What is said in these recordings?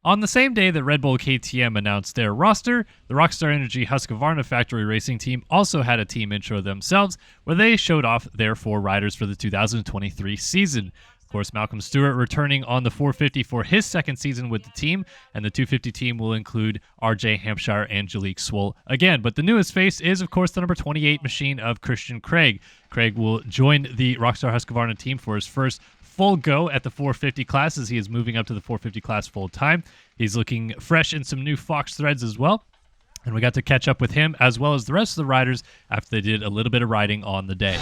On the same day that Red Bull KTM announced their roster, the Rockstar Energy Husqvarna factory racing team also had a team intro themselves, where they showed off their 4 riders for the 2023 season. Of course, Malcolm Stewart returning on the 450 for his second season with the team, and the 250 team will include RJ Hampshire and Jalek Swoll again. But the newest face is, of course, the number 28 machine of Christian Craig. Craig will join the Rockstar Husqvarna team for his first full go at the 450 class, as he is moving up to the 450 class full time. He's looking fresh in some new Fox threads as well. And we got to catch up with him as well as the rest of the riders after they did a little bit of riding on the day.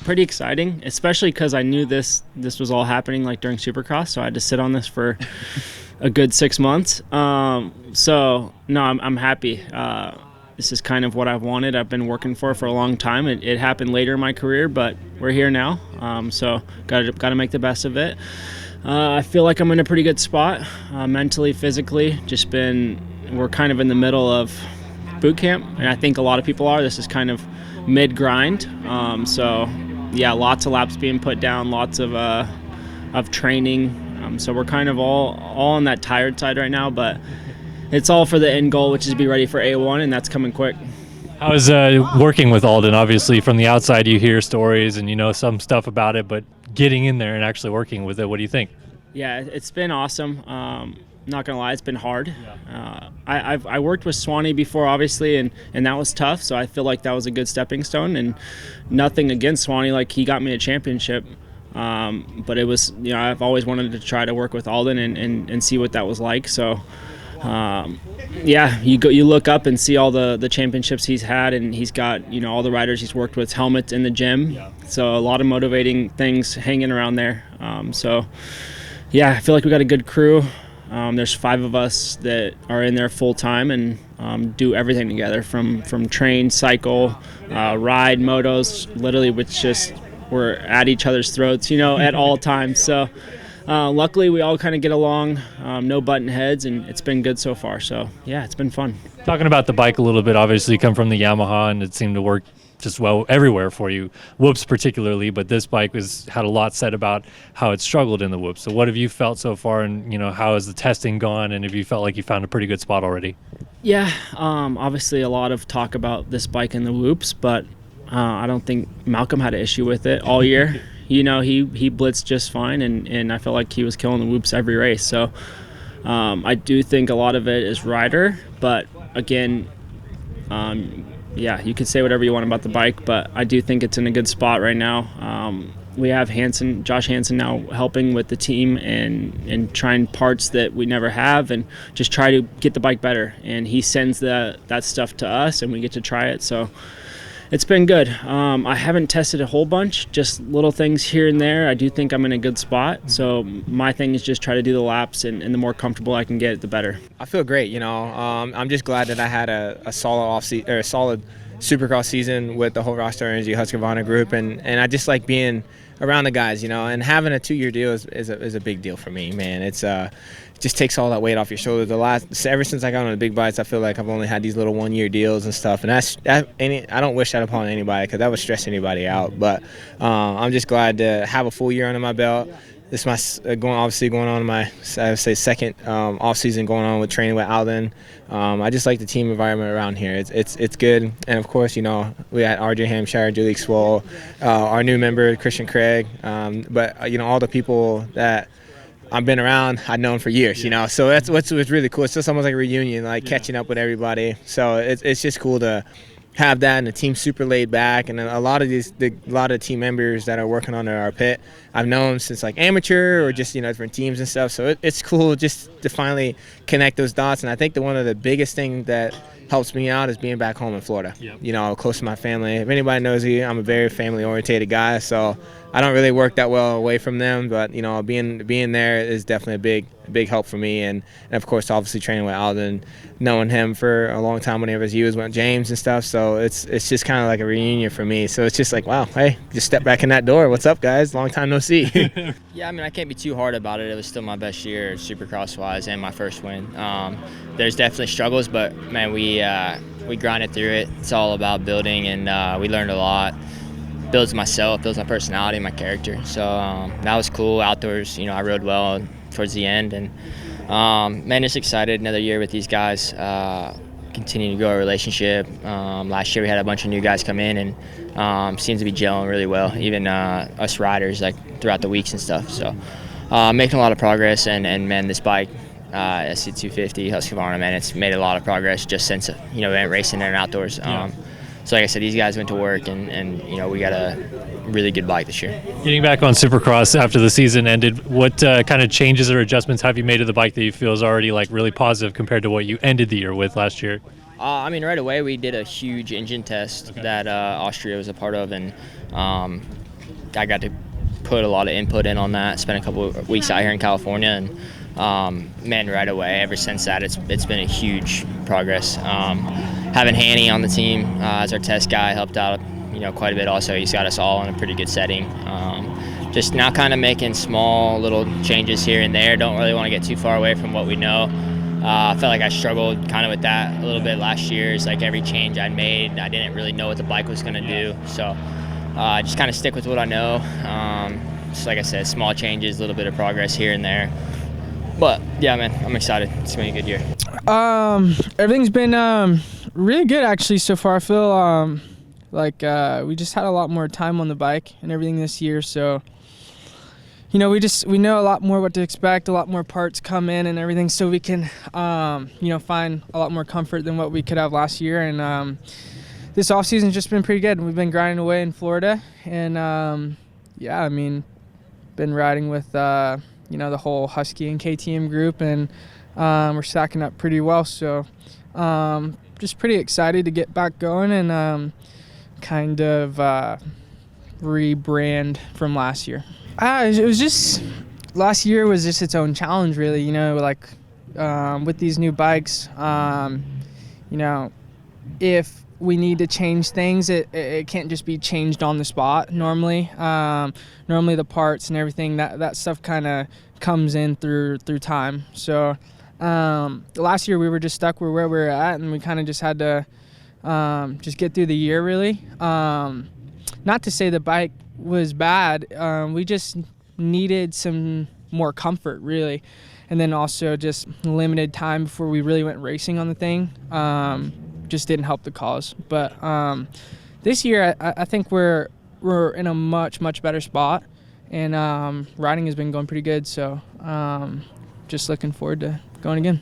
Pretty exciting, especially because I knew this was all happening like during Supercross, so I had to sit on this for a good 6 months. So no, I'm happy. This is kind of what I've wanted. I've been working for a long time. It happened later in my career, but we're here now. So got to make the best of it. I feel like I'm in a pretty good spot, mentally, physically. We're kind of in the middle of boot camp, and I think a lot of people are. This is kind of mid-grind. So yeah, lots of laps being put down, lots of training. So we're kind of all on that tired side right now, but it's all for the end goal, which is to be ready for A1, and that's coming quick. How is working with Alden? Obviously, from the outside, you hear stories and you know some stuff about it, but getting in there and actually working with it, what do you think? Yeah, it's been awesome. Not gonna lie, it's been hard. I worked with Swanee before, obviously, and that was tough. So I feel like that was a good stepping stone. And nothing against Swanee, like he got me a championship. But it was, I've always wanted to try to work with Alden and see what that was like. So you look up and see all the championships he's had, and he's got all the riders he's worked with, helmets in the gym. So a lot of motivating things hanging around there. I feel like we got a good crew. There's 5 of us that are in there full time and do everything together from train, cycle, ride, motos, literally, which just we're at each other's throats, at all times. So luckily we all kind of get along, no button heads, and it's been good so far. So yeah, it's been fun. Talking about the bike a little bit, obviously you come from the Yamaha and it seemed to work just well everywhere for you, whoops particularly, but this bike had a lot said about how it struggled in the whoops. So what have you felt so far, and how has the testing gone, and have you felt like you found a pretty good spot already? Yeah, obviously a lot of talk about this bike in the whoops, but I don't think Malcolm had an issue with it all year. He blitzed just fine, and I felt like he was killing the whoops every race. So I do think a lot of it is rider, but again, you could say whatever you want about the bike, but I do think it's in a good spot right now. We have Josh Hansen now helping with the team and trying parts that we never have and just try to get the bike better. And he sends that stuff to us and we get to try it. So It's been good. I haven't tested a whole bunch, just little things here and there. I do think I'm in a good spot. So my thing is just try to do the laps, and the more comfortable I can get, the better. I feel great. I'm just glad that I had a solid solid Supercross season with the whole Rockstar Husqvarna group, and I just like being around the guys, and having a 2-year deal is a big deal for me, man. It just takes all that weight off your shoulders. Ever since I got on the big bikes, I feel like I've only had these little 1-year deals and stuff, and I don't wish that upon anybody because that would stress anybody out. But I'm just glad to have a full year under my belt. This is going on my, I would say, second off season going on with training with Alden. I just like the team environment around here. It's good, and of course, we had RJ Hampshire, Jalek Swoll, our new member Christian Craig, but all the people that I've been around, I've known for years, So that's what's really cool. It's just almost like a reunion, like catching up with everybody. So it's just cool to have that, and the team's super laid back, and a lot of the team members that are working on our pit I've known since like amateur or just different teams and stuff. So it's cool just to finally connect those dots. And I think one of the biggest things that helps me out is being back home in Florida. Yep. Close to my family. If anybody knows me, I'm a very family oriented guy, so I don't really work that well away from them, but being there is definitely a big help for me, and of course obviously training with Alden, knowing him for a long time when he was with James and stuff. So it's just kind of like a reunion for me. So it's just like, wow, hey, just step back in that door. What's up, guys? Long time no see. Yeah, I can't be too hard about it. It was still my best year Supercross wise and my first win. There's definitely struggles, but man, we grinded through it. It's all about building, and we learned a lot. Builds myself, builds my personality, my character. So that was cool. Outdoors, I rode well towards the end, and man, just excited another year with these guys. Continue to grow our relationship. Last year we had a bunch of new guys come in, and seems to be gelling really well. Even us riders, like throughout the weeks and stuff. So making a lot of progress, and man, this bike, SC250 Husqvarna, man, it's made a lot of progress just since we went racing and outdoors. So like I said, these guys went to work, and we got a really good bike this year. Getting back on Supercross after the season ended, what kind of changes or adjustments have you made to the bike that you feel is already like really positive compared to what you ended the year with last year? Right away we did a huge engine test that Austria was a part of, and I got to put a lot of input in on that. Spent a couple of weeks out here in California, and man, right away, ever since that, it's been a huge progress. Having Hanny on the team as our test guy helped out, quite a bit. Also, he's got us all in a pretty good setting. Just now, kind of making small little changes here and there. Don't really want to get too far away from what we know. I felt like I struggled kind of with that a little bit last year. It's like every change I made, I didn't really know what the bike was going to do. So just kind of stick with what I know. Just like I said, small changes, a little bit of progress here and there. But yeah, man, I'm excited. It's gonna be a good year. Everything's been really good actually so far. I feel like we just had a lot more time on the bike and everything this year. So we know a lot more what to expect. A lot more parts come in and everything, so we can find a lot more comfort than what we could have last year. And this off season's just been pretty good. We've been grinding away in Florida, and been riding with the whole Husky and KTM group, and we're stacking up pretty well. So just pretty excited to get back going and kind of rebrand from last year. It was just, last year was just its own challenge, really, with these new bikes. If we need to change things, it can't just be changed on the spot normally. Normally the parts and everything, that stuff kind of comes in through time. So last year we were just stuck where we were at, and we kind of just had to just get through the year, really. Not to say the bike was bad, we just needed some more comfort, really. And then also just limited time before we really went racing on the thing. Just didn't help the cause. But this year I think we're in a much better spot, and riding has been going pretty good, so just looking forward to going again.